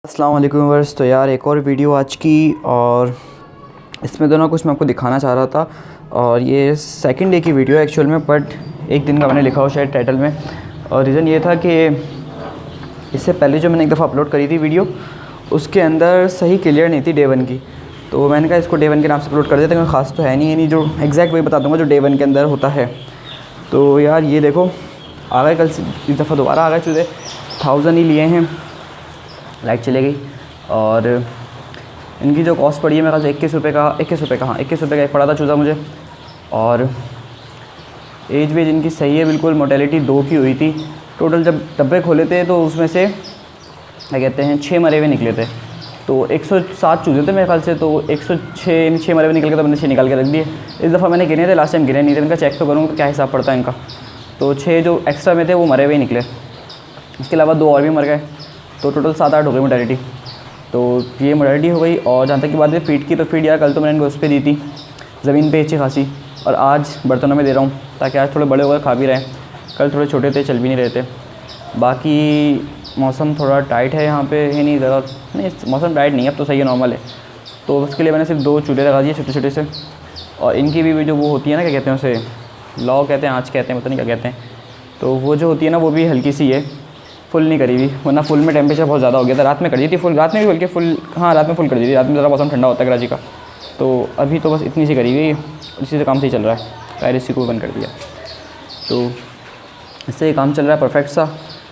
अस्सलाम वालेकुम व्यूअर्स। तो यार एक और वीडियो आज की, और इसमें दोनों कुछ मैं आपको दिखाना चाह रहा था। और ये सेकंड डे की वीडियो है एक्चुअल में, बट एक दिन का मैंने लिखा हो शायद टाइटल में। और रीज़न ये था कि इससे पहले जो मैंने एक दफ़ा अपलोड करी थी वीडियो, उसके अंदर सही क्लियर नहीं थी डे 1 की। तो मैंने कहा इसको डे 1 के नाम से अपलोड कर देते हैं, ख़ास तो है नहीं जो एग्जैक्ट वही बता दूँगा जो डे 1 के अंदर होता है। तो यार ये देखो आ गए, कल से इस दफ़ा दोबारा आ गए चूज़े। 1000 ही लिए हैं, लाइट चले गई। और इनकी जो कॉस्ट पड़ी है मेरे ख्याल से 21 रुपये का 21 रुपये का एक पड़ा था चूज़ा मुझे। और एज वेज इनकी सही है बिल्कुल, मोटेलिटी 2 की हुई थी टोटल। जब डब्बे खोले थे तो उसमें से क्या कहते हैं 6 मरे हुए निकले थे। तो 107 चूज़े थे मेरे ख्याल से, तो 106 मरे हुए निकल के, तो मैंने 6 निकाल के रख दिए। इस दफ़ा मैंने गिने थे, लास्ट टाइम गिने नहीं थे। इनका चेक तो करूँगा क्या हिसाब पड़ता है इनका। तो 6 जो एक्स्ट्रा में थे वो मरे हुए निकले, इसके अलावा 2 और भी मर गए। तो टोटल 7-8 हो गई मोटेलिटी। तो ये मोटेलिटी हो गई। और जहाँ तक की बात है फीड की, तो फीड यार कल तो मैंने इनको उस पर दी थी ज़मीन पे अच्छी खासी, और आज बर्तनों में दे रहा हूँ ताकि आज थोड़े बड़े हो गए खा भी रहे। कल थोड़े छोटे थे, चल भी नहीं रहे थे। बाकी मौसम थोड़ा टाइट है यहाँ पे, ही नहीं ज़रा नहीं, मौसम टाइट नहीं है अब तो, सही है, नॉर्मल है। तो उसके लिए मैंने सिर्फ 2 चूल्हे लगा दिए छोटे छोटे से। और इनकी भी जो वो होती है ना, क्या कहते हैं उसे, लौ कहते हैं, आँच कहते हैं, पता नहीं क्या कहते हैं। तो वो जो होती है ना, वो भी हल्की सी है, फुल नहीं करी हुई, वरना फुल में टेम्परेचर बहुत ज़्यादा हो गया था। रात में कर दी थी फुल, रात में भी बल्कि फुल, हाँ रात में फुल कर दी थी। रात में ज़रा मौसम ठंडा होता है कराची का। तो अभी तो बस इतनी सी करी हुई, इसी से काम सही चल रहा है। खैर इसी को बंद कर दिया, तो इससे ये काम चल रहा है परफेक्ट सा।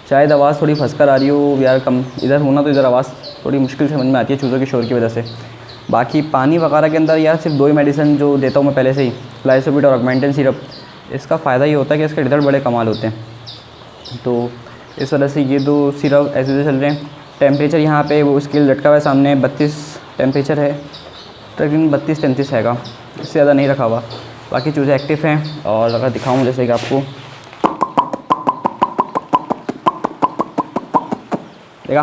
शायद आवाज़ थोड़ी फंस कर आ रही हो यार, कम इधर होना तो इधर आवाज़ थोड़ी मुश्किल से समझ में आती है चूज़ों के शोर की वजह से। बाकी पानी वगैरह के अंदर यार सिर्फ 2 ही मेडिसिन जो देता हूँ मैं पहले से ही, लाइसोबिट और ऑगमेंटिन सिरप। इसका फ़ायदा ये होता है कि इसके रिजल्ट बड़े कमाल होते हैं। तो इस वजह से ये 2 सिरप ऐसे चल रहे हैं। टेम्परेचर यहाँ पे वो स्केल लटका हुआ है सामने, 32 टेम्परेचर है, तकरीबन 32-33 हैगा, इससे ज़्यादा नहीं रखा हुआ। बाकी चूज़े एक्टिव हैं। और अगर दिखाऊँ जैसे कि आपको देखा,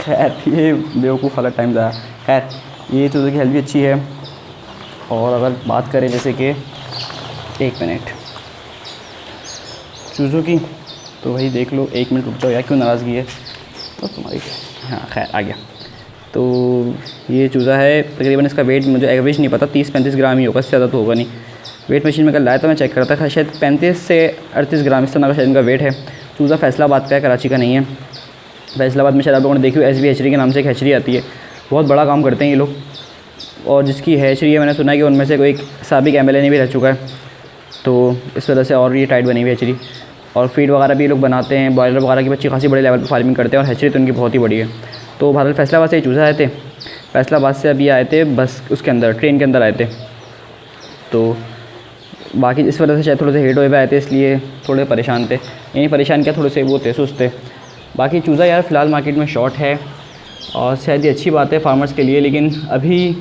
खैर ये बेवकूफ़ वाला टाइम ज़ाया। खैर ये चूज़ों की हेल्थ भी अच्छी है। और अगर बात करें जैसे कि 1 मिनट चूज़ों की, तो वही देख लो, 1 मिनट रुक जाओ यार, क्यों नाराज़गी है तो तुम्हारी। हाँ खैर आ गया। तो ये चूज़ा है, तकरीबन इसका वेट मुझे एवरेज नहीं पता, 30-35 ग्राम ही होगा, इससे ज़्यादा तो होगा नहीं। वेट मशीन में कल लाया था, मैं चेक करता था, शायद 35 से 38 ग्राम इस तरह का शायद इनका वेट है। चूज़ा फैसलाबाद का है, कराची का नहीं है। फैसलाबाद में शायद आप लोगों ने देखी SB हैचरी के नाम से एक हैचरी आती है, बहुत बड़ा काम करते हैं ये लोग। और जिसकी हैचरी है, मैंने सुना है कि उनमें से कोई एक साबिक MLA ने भी रह चुका है, तो इस वजह से और ये टाइट बनी हुई हैचरी। और फीड वगैरह भी ये लोग बनाते हैं, बॉयलर वगैरह की अच्छी खासी बड़े लेवल पर फार्मिंग करते हैं, और हैचरी तो उनकी बहुत ही बड़ी है। तो भारत फैसलाबाद से ही चूज़ा आए थे, फैसलाबाद से अभी आए थे बस उसके अंदर, ट्रेन के अंदर आए थे। तो बाकी इस वजह से शायद थोड़े से हेट हुए आए थे, इसलिए थोड़े परेशान थे, यही परेशान क्या, थोड़े से वो थे, सुस्त थे। बाकी चूज़ा यार फ़िलहाल मार्केट में शॉर्ट है, और शायद ये अच्छी बात है फार्मर्स के लिए, लेकिन अभी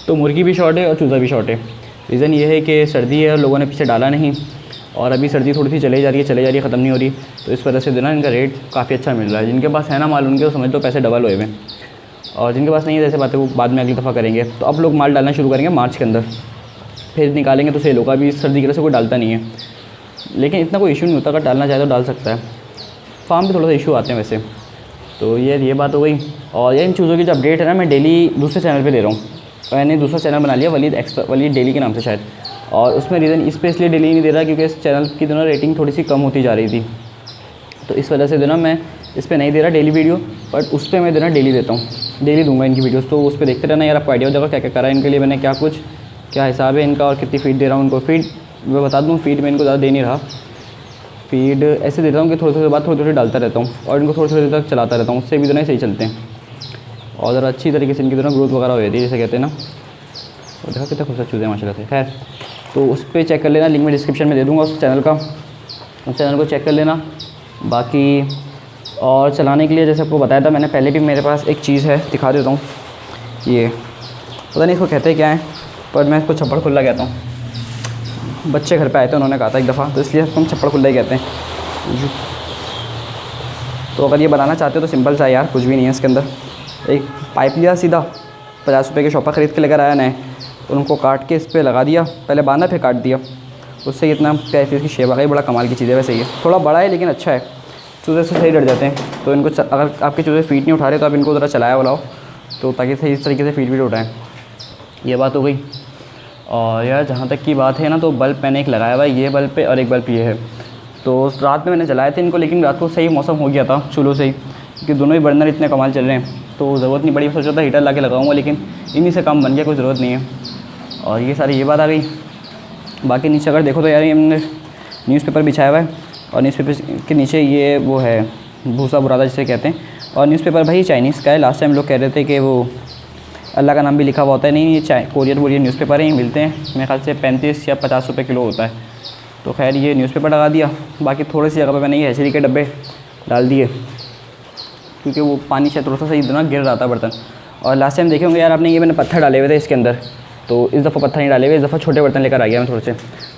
तो मुर्गी भी शॉर्ट है और चूज़ा भी शॉर्ट है। रीज़न ये है कि सर्दी है और लोगों ने पीछे डाला नहीं, और अभी सर्दी थोड़ी सी चले जा रही है, ख़त्म नहीं हो रही। तो इस वजह से जो ना इनका रेट काफ़ी अच्छा मिल रहा है। जिनके पास है ना माल, उनके तो समझ लो पैसे डबल हुए हुए हैं, और जिनके पास नहीं है जैसे बात है वो बाद में अगली दफ़ा करेंगे। तो अब लोग माल डालना शुरू करेंगे मार्च के अंदर, फिर निकालेंगे तो सेल होगा। अभी सर्दी की वजह से कोई डालता नहीं है, लेकिन इतना कोई इशू नहीं होता, अगर डालना चाहे तो डाल सकता है। फार्म पे थोड़ा सा इशू आते हैं वैसे। तो ये बात हो गई। और ये इन चीज़ों की जो अपडेट है ना, मैं डेली दूसरे चैनल पे दे रहा हूँ। मैंने दूसरा चैनल बना लिया, वलीद डेली के नाम से शायद। और उसमें रीज़न इस पर इसलिए डेली नहीं दे रहा क्योंकि इस चैनल की दोनों रेटिंग थोड़ी सी कम होती जा रही थी, तो इस वजह से जो ना मैं इस पर नहीं दे रहा डेली वीडियो, बट उस पर मैं देना डेली देता हूँ, डेली दूंगा इनकी वीडियोस। तो उस पर देखते रहना यार, आपको आइडिया हो जाएगा क्या क्या करा है इनके लिए मैंने, क्या हिसाब है इनका, और कितनी फ़ीड दे रहा हूँ उनको। फ़ीड मैं बता दूँ, फ़ीड मैं इनको ज़्यादा दे नहीं रहा, फ़ीड ऐसे देता हूँ कि थोड़ी थोड़ी बात थोड़ी डालता रहता हूँ, और इनको थोड़ी थोड़ी देर तक चलाता रहता हूँ, उससे भी दोनों सही चलते हैं। और ज़रा अच्छी तरीके से इनकी दोनों ग्रोथ वगैरह हो जाती है, जैसे कहते हैं ना। और देखा कितना खूबसूरत चूज़े माशाल्लाह से। खैर तो उस पर चेक कर लेना, लिंक में डिस्क्रिप्शन में दे दूँगा उस चैनल का, उस चैनल को चेक कर लेना। बाकी और चलाने के लिए जैसे आपको बताया था मैंने पहले भी, मेरे पास एक चीज़ है, दिखा देता हूँ। ये पता नहीं इसको कहते क्या है, पर मैं इसको छप्पड़ खुल्ला कहता हूँ। बच्चे घर पे आए थे, उन्होंने कहा था एक दफ़ा, तो इसलिए इसको हम छप्पड़ खुल्ला ही कहते हैं। तो अगर ये बनाना चाहते हो तो सिंपल सा यार, कुछ भी नहीं है इसके अंदर। एक पाइप लिया सीधा, 50 रुपये के शॉपर ख़रीद के लेकर आया नए, उनको काट के इस पर लगा दिया, पहले बांधा फिर काट दिया, उससे इतना प्यारी इसकी शेप आ गई। बड़ा कमाल की चीज़ है वैसे, ये थोड़ा बड़ा है लेकिन अच्छा है। चूज़े से सही डर जाते हैं। तो इनको अगर आपके चूज़े फीट नहीं उठा रहे तो आप इनको ज़रा चलाया बुलाओ, तो ताकि सही तरीके से फीट उठाएँ। ये बात हो गई। और यार जहाँ तक की बात है ना, तो बल्ब मैंने एक लगाया हुआ है ये बल्ब पे और एक बल्ब ये है। तो रात में मैंने जलाए थे इनको, लेकिन रात को सही मौसम हो गया था चूल्हों से ही, क्योंकि दोनों ही बर्नर इतने कमाल चल रहे हैं तो ज़रूरत नहीं पड़ी। सोचा था हीटर ला के लगाऊँगा, लेकिन इन्हीं से काम बन गया, कोई ज़रूरत नहीं है। और ये सारी ये बात आ गई। बाकी नीचे अगर देखो तो यार ये हमने न्यूज़पेपर बिछाया हुआ है, और न्यूज़पेपर के नीचे ये वो है भूसा बुरादा जिसे कहते हैं। और न्यूज़पेपर भाई चाइनीज़ का है। लास्ट टाइम लोग कह रहे थे कि वो अल्लाह का नाम भी लिखा हुआ होता है, नहीं ये कोरियर न्यूज़पेपर है, ये मिलते हैं मेरे ख्याल से 35 या 50 रुपये किलो होता है। तो खैर ये न्यूज़पेपर लगा दिया। बाकी थोड़ी सी जगह पे मैंने ये हैचरी के डब्बे डाल दिए, क्योंकि वो पानी से थोड़ा सा सही ना गिर रहा था बर्तन। और लास्ट टाइम देखे होंगे यार आपने, ये मैंने पत्थर डाले हुए थे इसके अंदर, तो इस दफ़ा पत्थर नहीं डाले हुए, इस दफ़ा छोटे बर्तन लेकर आ गया मैं थोड़े से।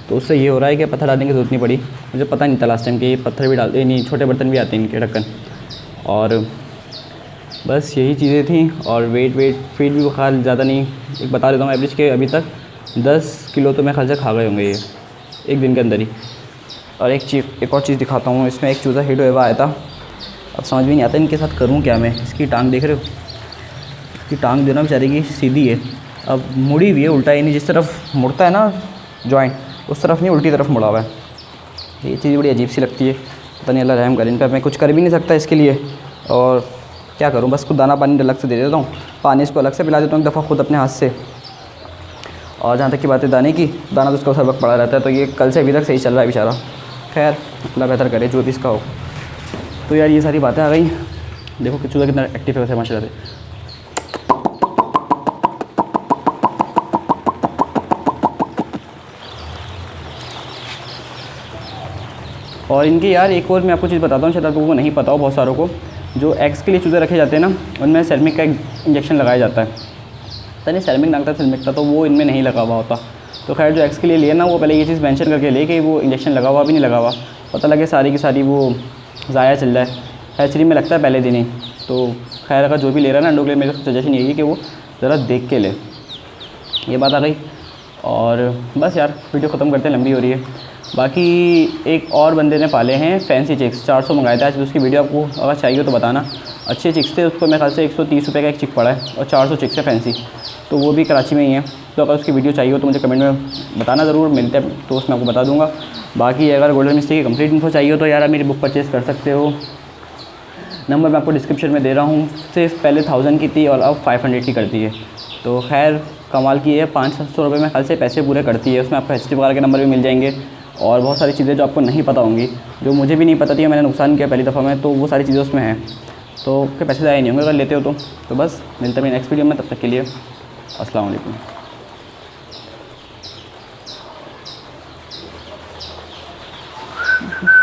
तो उससे ये हो रहा है कि पत्थर डालने की ज़रूरत नहीं पड़ी। मुझे पता नहीं था लास्ट टाइम कि ये पत्थर भी डालते नहीं, छोटे बर्तन भी आते हैं इनके ढक्कन। और बस यही चीज़ें थी। और वेट फीड भी ख्याल ज़्यादा नहीं, एक बता देता हूँ एवरेज के अभी तक 10 किलो तो मैं ख्याल से खा गए होंगे ये एक दिन के अंदर ही। और एक और चीज़ दिखाता हूँ, इसमें एक चूज़ा हिट हुआ आया था। अब समझ में नहीं आता इनके साथ करूँ क्या मैं। इसकी टांग देख रहे हो, इसकी टांग जो ना बेचारे की सीधी है, अब मुड़ी हुई है, उल्टा ही नहीं, जिस तरफ मुड़ता है ना जॉइंट उस तरफ नहीं, उल्टी तरफ मुड़ा हुआ है। ये चीज़ बड़ी अजीब सी लगती है, पता नहीं अल्लाह रहम करे इन पर। मैं कुछ कर भी नहीं सकता इसके लिए, और क्या करूँ, बस कुछ दाना पानी अलग से दे देता हूँ, पानी इसको अलग से पिला देता हूँ एक दफ़ा खुद अपने हाथ से। और जहाँ तक की बात है दाने की, दाना तो उसका हर वक्त पड़ा रहता है, तो ये कल से अभी तक सही चल रहा है बेचारा। खैर अल्लाह बेहतर करे जो भी इसका हो। तो यार ये सारी बातें आ गई। देखो कि चूज़ा कितना एक्टिव है वैसे माशाल्लाह से। और इनकी यार एक और मैं आपको चीज़ बताता हूँ, शायद आपको नहीं पता हो बहुत सारों को, जो एग्स के लिए चूज़े रखे जाते हैं ना, उनमें सेरेमिक का इंजेक्शन लगाया जाता है। पता नहीं सेरेमिक नाम था सेरेमिक का, तो वो इनमें नहीं लगा हुआ होता। तो खैर जो एग्स के लिए लिए ना, वो पहले ये चीज़ मेंशन करके ले कि वो इंजेक्शन लगा हुआ भी नहीं लगा हुआ, पता लगे सारी की सारी वो ज़ाया चल जाए। हैचरी में लगता है पहले दिन ही। तो खैर अगर जो भी ले रहा है ना अंडों के लिए, मेरा सजेशन यही है कि वो ज़रा देख के ले। ये बात आ गई। और बस यार वीडियो ख़त्म करते हैं, लंबी हो रही है। बाकी एक और बंदे ने पाले हैं फैंसी चिक्स, 400 मंगाए थे आज। उसकी वीडियो आपको अगर चाहिए तो बताना। अच्छे चिक्स थे, उसको मेरे ख्याल से 130 रुपये का एक चिक पड़ा है, और 400 चिक्स है फैंसी, तो वो भी कराची में ही है। तो अगर उसकी वीडियो चाहिए हो तो मुझे कमेंट में बताना ज़रूर, मिलते हैं तो उसमें आपको बता दूँगा। बाकी अगर गोल्डन मिस्त्री की कंप्लीट इन्फो चाहिए हो तो यार आप मेरी बुक परचेज़ कर सकते हो। नंबर मैं आपको डिस्क्रिप्शन में दे रहा हूँ। सिर्फ पहले 1000 की थी और अब 500 की करती है। तो खैर कमाल की है, 500-700 रुपये में ख्याल से पैसे पूरे करती है। उसमें आपको एचडी वगैरह के नंबर भी मिल जाएंगे, और बहुत सारी चीज़ें जो आपको नहीं पता होंगी, जो मुझे भी नहीं पता थी, मैंने नुकसान किया पहली दफ़ा में, तो वो सारी चीज़ें उसमें हैं। तो आपके पैसे ज़ाया नहीं होंगे अगर लेते हो तो बस मिलते हैं नेक्स्ट वीडियो में, तब तक के लिए अस्सलाम वालेकुम।